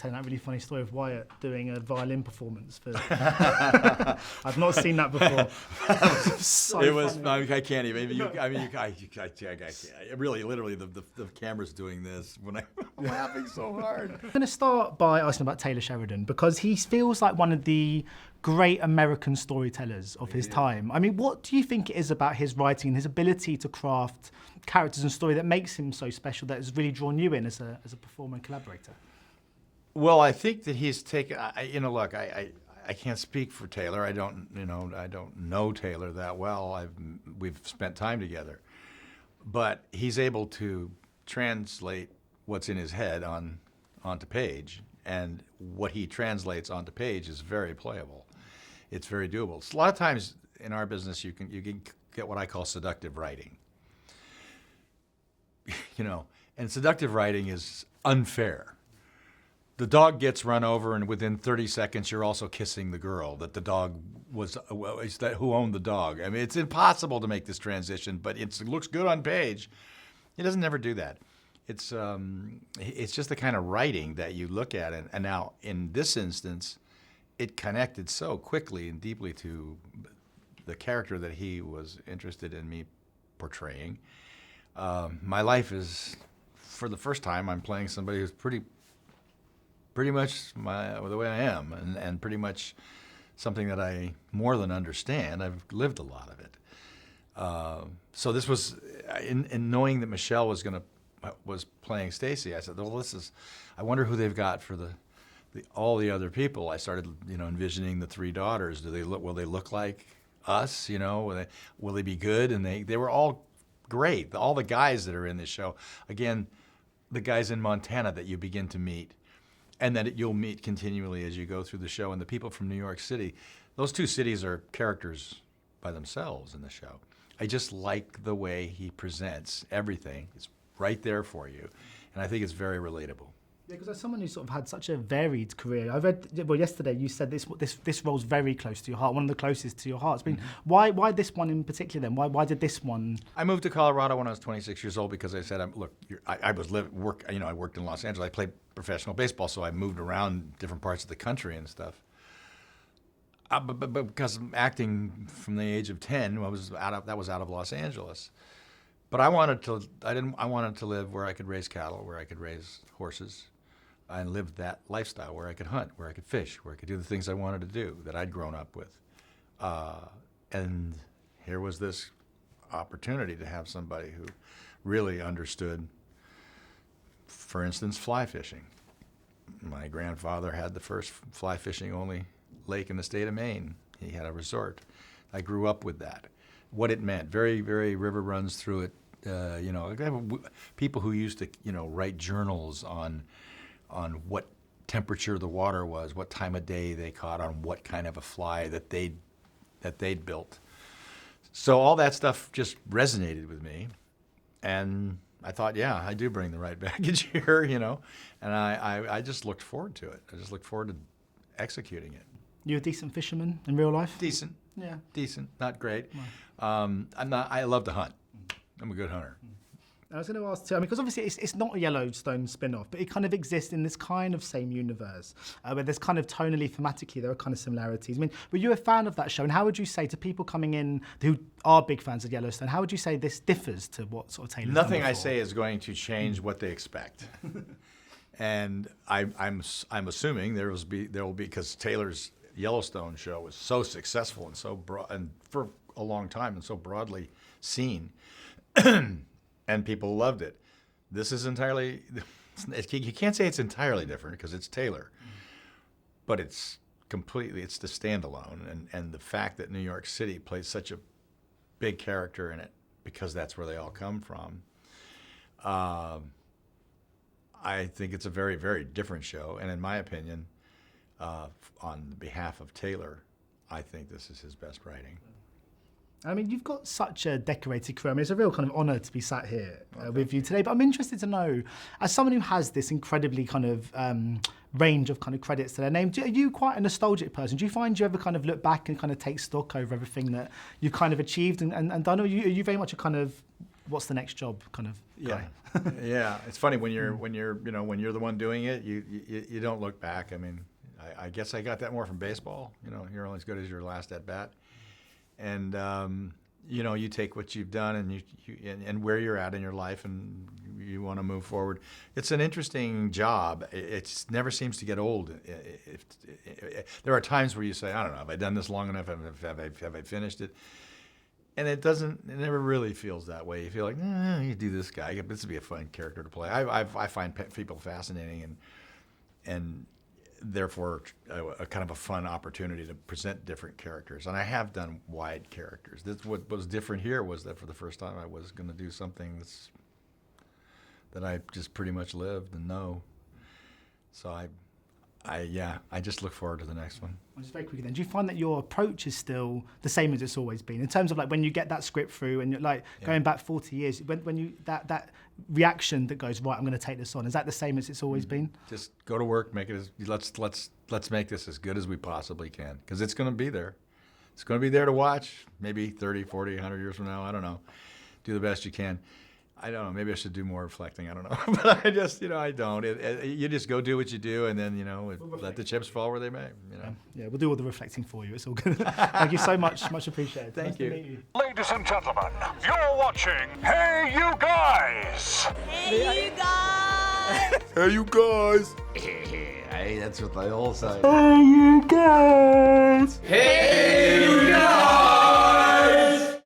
telling that really funny story of Wyatt doing a violin performance. For I've not seen that before. I can't even. Really, literally, the camera's doing this when I'm laughing so hard. I'm going to start by asking about Taylor Sheridan, because he feels like one of the great American storytellers of his time. I mean, what do you think it is about his writing and his ability to craft characters and story that makes him so special, that has really drawn you in as a performer and collaborator? Well, I think that he's taken. Look, I can't speak for Taylor. I don't know Taylor that well. We've spent time together, but he's able to translate what's in his head onto page, and what he translates onto page is very playable. It's very doable. A lot of times in our business, you can get what I call seductive writing. And seductive writing is unfair. The dog gets run over, and within 30 seconds, you're also kissing the girl that the dog who owned the dog. I mean, it's impossible to make this transition, but it looks good on page. It doesn't ever do that. It's just the kind of writing that you look at, and now in this instance, it connected so quickly and deeply to the character that he was interested in me portraying. My life is, for the first time, I'm playing somebody who's pretty much the way I am, and pretty much something that I more than understand. I've lived a lot of it. So this was, in knowing that Michelle was playing Stacy, I said, well, I wonder who they've got for all the other people. I started, envisioning the three daughters. Will they look like us? Will they be good? And they were all great. All the guys that are in this show, again, the guys in Montana that you begin to meet, and that you'll meet continually as you go through the show, and the people from New York City. Those two cities are characters by themselves in the show. I just like the way he presents everything. It's right there for you, and I think it's very relatable. Yeah, because as someone who's sort of had such a varied career, I read, yesterday you said this role's very close to your heart, one of the closest to your heart. I mean, why this one in particular then? Why did this one? I moved to Colorado when I was 26 years old because I said, I worked in Los Angeles. I played professional baseball, so I moved around different parts of the country and stuff. But because acting from the age of 10, that was out of Los Angeles. But I wanted to live where I could raise cattle, where I could raise horses, and live that lifestyle where I could hunt, where I could fish, where I could do the things I wanted to do that I'd grown up with. And here was this opportunity to have somebody who really understood, for instance, fly fishing. My grandfather had the first fly fishing only lake in the state of Maine. He had a resort. I grew up with that. What it meant, very, very river runs through it. People who used to, write journals on what temperature the water was, what time of day they caught on what kind of a fly that they'd built. So all that stuff just resonated with me, and I thought, yeah, I do bring the right baggage here, and I just looked forward to it. I just looked forward to executing it. You a decent fisherman in real life? Decent. Yeah. Decent, not great. Right. I love to hunt. I'm a good hunter. I was going to ask too, because obviously it's not a Yellowstone spin-off, but it kind of exists in this kind of same universe, where there's kind of tonally, thematically, there are kind of similarities. I mean, were you a fan of that show? And how would you say to people coming in who are big fans of Yellowstone, how would you say this differs to what sort of Taylor's done Nothing before? I say is going to change what they expect. And I'm assuming there will be, because Taylor's Yellowstone show was so successful and so broad, and for a long time and so broadly seen, and people loved it. This is entirely, you can't say it's entirely different because it's Taylor, but it's the standalone, and the fact that New York City plays such a big character in it because that's where they all come from. I think it's a very, very different show, and in my opinion, on behalf of Taylor, I think this is his best writing. I mean, you've got such a decorated career. I mean, it's a real kind of honour to be sat here with you today. But I'm interested to know, as someone who has this incredibly kind of range of kind of credits to their name, are you quite a nostalgic person? Do you find you ever kind of look back and kind of take stock over everything that you've kind of achieved and done? Or are you very much a kind of what's the next job kind of guy. Yeah. It's funny when you're the one doing it, you don't look back. I mean, I guess I got that more from baseball. You're only as good as your last at bat, and you take what you've done and and where you're at in your life, and you want to move forward. It's an interesting job. It never seems to get old. There are times where you say, I don't know, have I done this long enough? Have I finished it? And it never really feels that way. You feel like, you do this guy. This would be a fun character to play. I find people fascinating and therefore a kind of a fun opportunity to present different characters. And I have done wide characters. What was different here was that for the first time I was going to do something that I just pretty much lived and know. So I just look forward to the next one. Well, just very quickly then, do you find that your approach is still the same as it's always been in terms of like when you get that script through and you're like going back 40 years, when you that reaction that goes, right, I'm going to take this on, is that the same as it's always been? Just go to work, make it let's make this as good as we possibly can, because it's going to be there. It's going to be there to watch maybe 30, 40, 100 years from now. I don't know. Do the best you can. I don't know. Maybe I should do more reflecting. I don't know. But I just, I don't. You just go do what you do, and then, let the chips fall where they may. Yeah, we'll do all the reflecting for you. It's all good. Thank you so much. Much appreciated. Thank you. To meet you. Ladies and gentlemen, you're watching Hey You Guys. Hey, you guys! Hey, you guys. Hey, that's what they all say. Hey, you guys! Hey, you guys.